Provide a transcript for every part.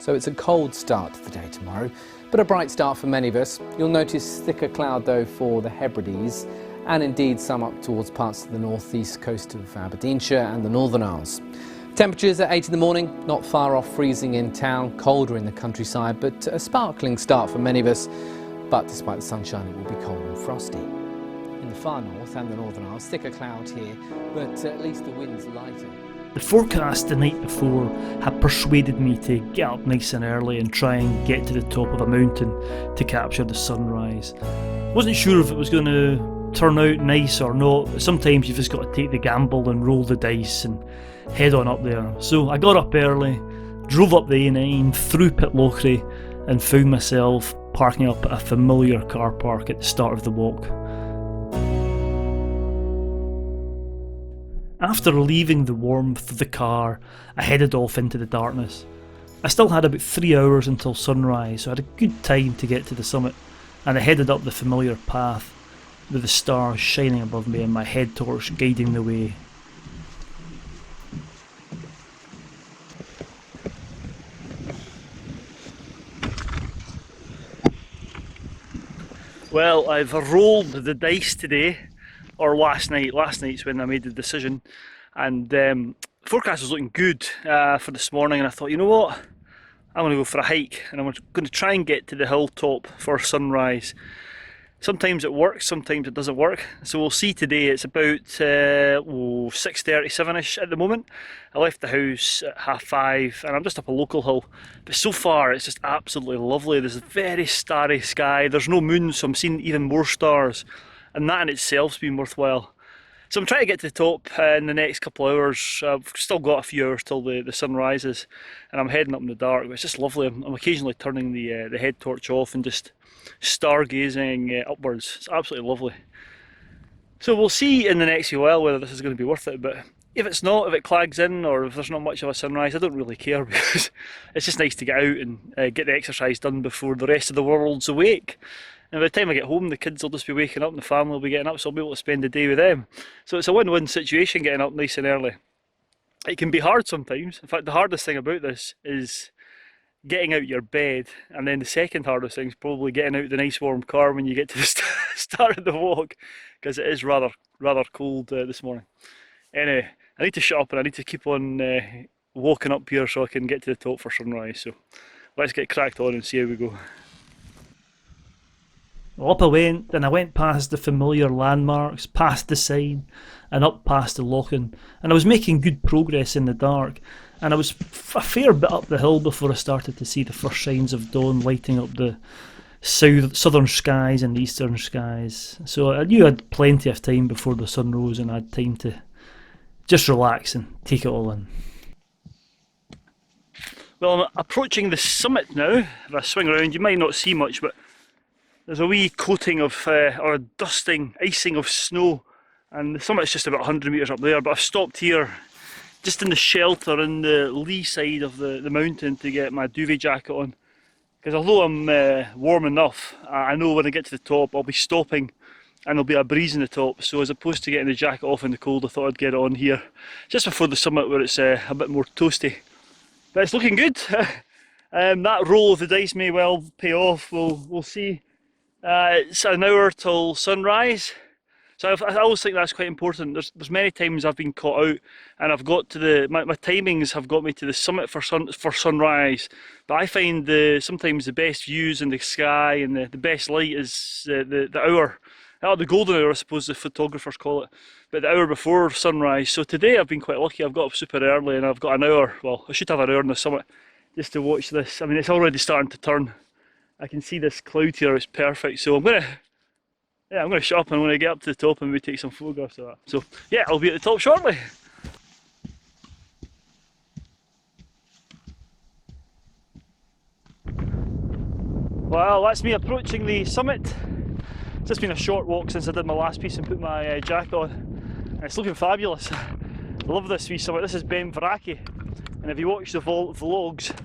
So it's a cold start to the day tomorrow, but a bright start for many of us. You'll notice thicker cloud though for the Hebrides, and indeed some up towards parts of the northeast coast of Aberdeenshire and the Northern Isles. Temperatures at 8 in the morning, not far off freezing in town, colder in the countryside, but a sparkling start for many of us. But despite the sunshine, it will be cold and frosty. In the far north and the Northern Isles, thicker cloud here, but at least the wind's lighter. The forecast the night before had persuaded me to get up nice and early and try and get to the top of a mountain to capture the sunrise. Wasn't sure if it was going to turn out nice or not, but sometimes you've just got to take the gamble and roll the dice and head on up there. So I got up early, drove up the A9 through Pitlochry and found myself parking up at a familiar car park at the start of the walk. After leaving the warmth of the car, I headed off into the darkness. I still had about 3 hours until sunrise, so I had a good time to get to the summit, and I headed up the familiar path with the stars shining above me and my head torch guiding the way. Well, I've rolled the dice today, or last night. Last night's when I made the decision, and the forecast was looking good for this morning, and I thought, you know what, I'm going to go for a hike and I'm going to try and get to the hilltop for sunrise. Sometimes it works, sometimes it doesn't work, so we'll see today. It's about 6:37ish at the moment. I left the house at 5:30 and I'm just up a local hill, but so far it's just absolutely lovely. There's a very starry sky, there's no moon, so I'm seeing even more stars, and that in itself's been worthwhile. So I'm trying to get to the top in the next couple of hours. I've still got a few hours till the sun rises, and I'm heading up in the dark, but it's just lovely. I'm occasionally turning the head torch off and just stargazing upwards. It's absolutely lovely. So we'll see in the next few while whether this is going to be worth it, but if it's not, if it clags in, or if there's not much of a sunrise, I don't really care, because it's just nice to get out and get the exercise done before the rest of the world's awake. And by the time I get home, the kids will just be waking up and the family will be getting up, so I'll be able to spend the day with them. So it's a win-win situation getting up nice and early. It can be hard sometimes. In fact, the hardest thing about this is getting out your bed, and then the second hardest thing is probably getting out the nice warm car when you get to the start of the walk, because it is rather cold this morning. Anyway, I need to shut up and I need to keep on walking up here so I can get to the top for sunrise. So let's get cracked on and see how we go. Well, up I went, and I went past the familiar landmarks, past the sign, and up past the Lochan, and I was making good progress in the dark, and I was a fair bit up the hill before I started to see the first signs of dawn lighting up the southern skies and the eastern skies. So I knew I had plenty of time before the sun rose, and I had time to just relax and take it all in. Well, I'm approaching the summit now. If I swing around, you might not see much, but there's a wee coating of, or a dusting, icing of snow, and the summit's just about 100 metres up there, but I've stopped here just in the shelter in the lee side of the mountain to get my duvet jacket on, because although I'm warm enough, I know when I get to the top I'll be stopping and there'll be a breeze in the top, so as opposed to getting the jacket off in the cold, I thought I'd get it on here just before the summit where it's a bit more toasty. But it's looking good. That roll of the dice may well pay off, we'll see. It's an hour till sunrise, so I always think that's quite important. There's many times I've been caught out and I've got to my timings have got me to the summit for sunrise, but I find sometimes the best views in the sky and the best light is the hour, the golden hour I suppose the photographers call it, but the hour before sunrise. So today I've been quite lucky. I've got up super early and I've got an hour, well I should have an hour on the summit just to watch this. I mean, it's already starting to turn. I can see this cloud here, it's perfect, so I'm gonna shut up and I'm gonna get up to the top and maybe take some photographs of that. So yeah, I'll be at the top shortly. Well, that's me approaching the summit. It's just been a short walk since I did my last piece and put my jacket on, and it's looking fabulous. I love this wee summit. This is Ben Verrackie, and if you watch the vlogs,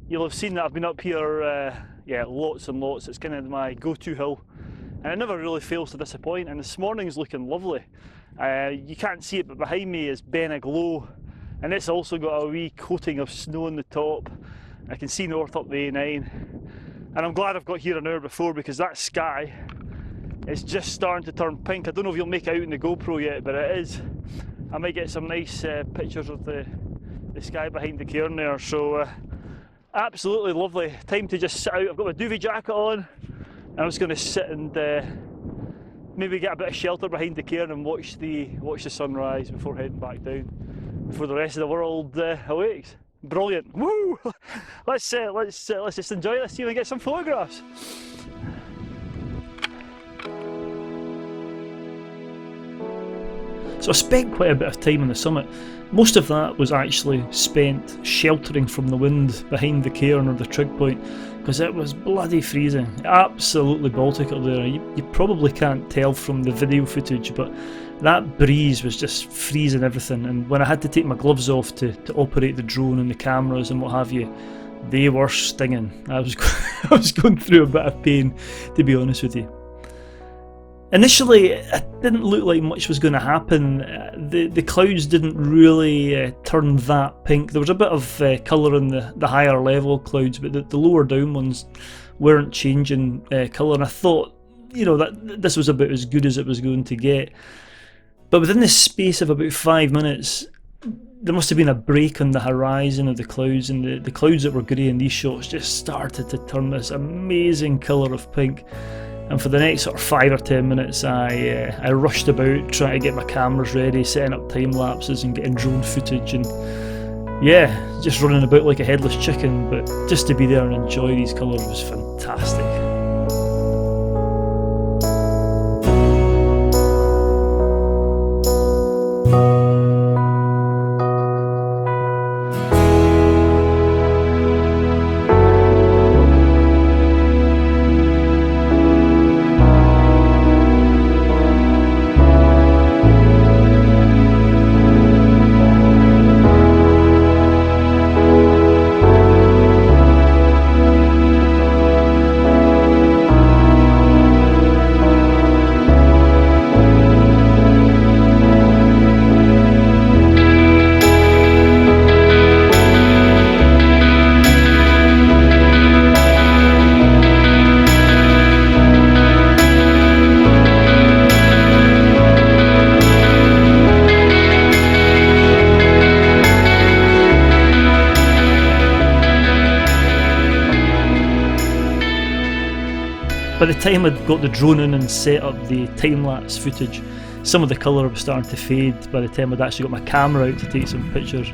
you'll have seen that I've been up here lots and lots. It's kind of my go-to hill, and it never really fails to disappoint, and this morning's looking lovely. You can't see it, but behind me is Ben Aglow, and it's also got a wee coating of snow on the top, I can see north up the A9, and I'm glad I've got here an hour before, because that sky is just starting to turn pink. I don't know if you'll make it out in the GoPro yet, but it is. I might get some nice pictures of the sky behind the cairn there, so absolutely lovely. Time to just sit out. I've got my duvet jacket on, and I'm just going to sit and maybe get a bit of shelter behind the cairn and watch the sunrise before heading back down, before the rest of the world awakes. Brilliant! Woo! Let's just enjoy this. See if we get some photographs. So I spent quite a bit of time on the summit. Most of that was actually spent sheltering from the wind behind the cairn or the trig point, because it was bloody freezing. Absolutely Baltic up there. You probably can't tell from the video footage, but that breeze was just freezing everything, and when I had to take my gloves off to operate the drone and the cameras and what have you, they were stinging. I was going through a bit of pain, to be honest with you. Initially, it didn't look like much was going to happen. The clouds didn't really turn that pink. There was a bit of colour in the higher level clouds, but the lower down ones weren't changing colour, and I thought, you know, that this was about as good as it was going to get. But within the space of about 5 minutes, there must have been a break on the horizon of the clouds, and the clouds that were grey in these shots just started to turn this amazing colour of pink. And for the next sort of 5 or 10 minutes, I rushed about trying to get my cameras ready, setting up time lapses and getting drone footage, and yeah, just running about like a headless chicken. But just to be there and enjoy these colours was fantastic. By the time I'd got the drone in and set up the time-lapse footage, some of the colour was starting to fade by the time I'd actually got my camera out to take some pictures.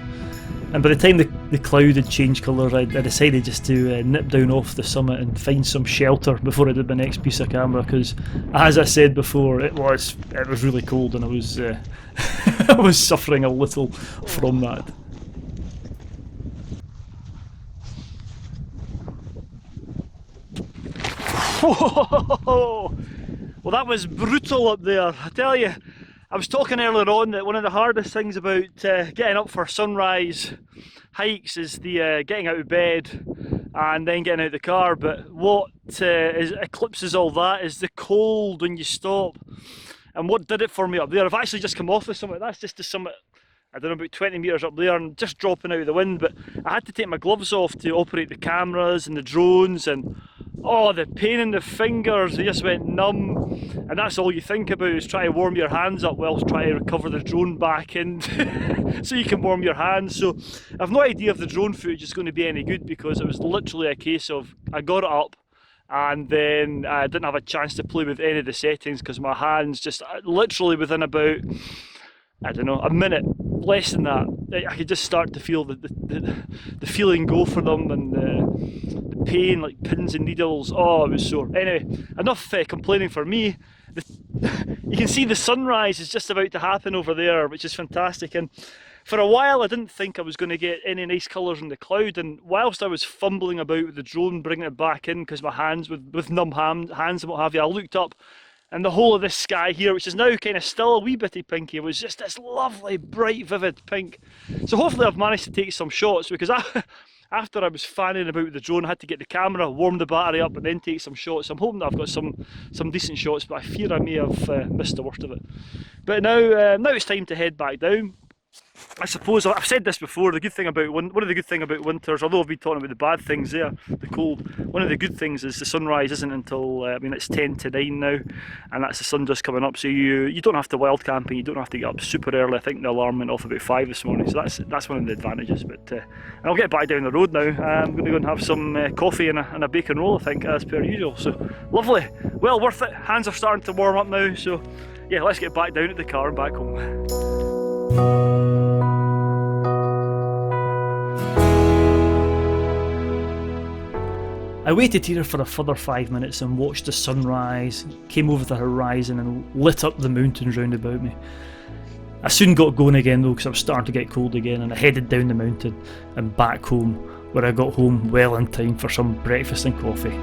And by the time the cloud had changed colour, I decided just to nip down off the summit and find some shelter before I did my next piece of camera, because, as I said before, it was really cold, and I was I was suffering a little from that. Whoa! Well, that was brutal up there, I tell you. I was talking earlier on that one of the hardest things about getting up for sunrise hikes is the getting out of bed and then getting out of the car, but what eclipses all that is the cold when you stop. And what did it for me up there, I've actually just come off the summit. That's just the summit, I don't know, about 20 metres up there, and just dropping out of the wind, but I had to take my gloves off to operate the cameras and the drones, and oh, the pain in the fingers, they just went numb, and that's all you think about, is try to warm your hands up whilst trying to recover the drone back in so you can warm your hands. So I've no idea if the drone footage is going to be any good, because it was literally a case of I got it up and then I didn't have a chance to play with any of the settings, because my hands just literally within about, I don't know, a minute, less than that, I could just start to feel the feeling go for them, and the pain like pins and needles. Oh, it was sore. Anyway, enough complaining for me. You can see the sunrise is just about to happen over there, which is fantastic. And for a while I didn't think I was going to get any nice colours in the cloud, and whilst I was fumbling about with the drone bringing it back in, because my hands with numb hands and what have you, I looked up, and the whole of this sky here, which is now kind of still a wee bitty pinky, was just this lovely, bright, vivid pink. So hopefully I've managed to take some shots, because after I was fanning about with the drone, I had to get the camera, warm the battery up, and then take some shots. I'm hoping that I've got some decent shots, but I fear I may have missed the worst of it. But now it's time to head back down. I suppose I've said this before. The good thing about one of the good thing about winters, although I've been talking about the bad things there, the cold. One of the good things is the sunrise isn't until it's 10 to 9 now, and that's the sun just coming up. So you don't have to wild camping. You don't have to get up super early. I think the alarm went off about 5 this morning, so that's one of the advantages. But and I'll get back down the road now. I'm going to go and have some coffee and a bacon roll, I think, as per usual. So lovely, well worth it. Hands are starting to warm up now. So yeah, let's get back down to the car and back home. I waited here for a further 5 minutes and watched the sunrise, came over the horizon and lit up the mountains round about me. I soon got going again though, because I was starting to get cold again, and I headed down the mountain and back home, where I got home well in time for some breakfast and coffee.